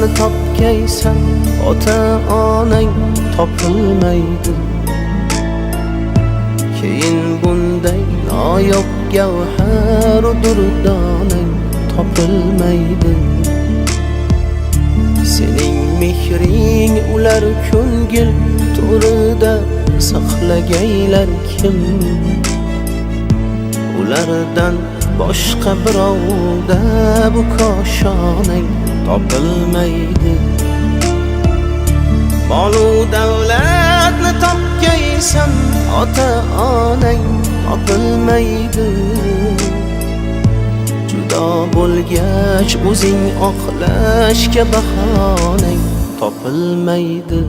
davlatni topgaysan, ota-onang topilmaydi. Keyin bunday noyob gavhar durdonang topilmaydi. Sening mehring ular ko'ngil to'rida saqlagaylar kim? Ulardan boshqa birovda bu koshonang topilmaydi. Molu davlatni topgaysan, ota-onang topilmaydi. Judo bo'lgach o'zing oqlashga bahonang topilmaydi.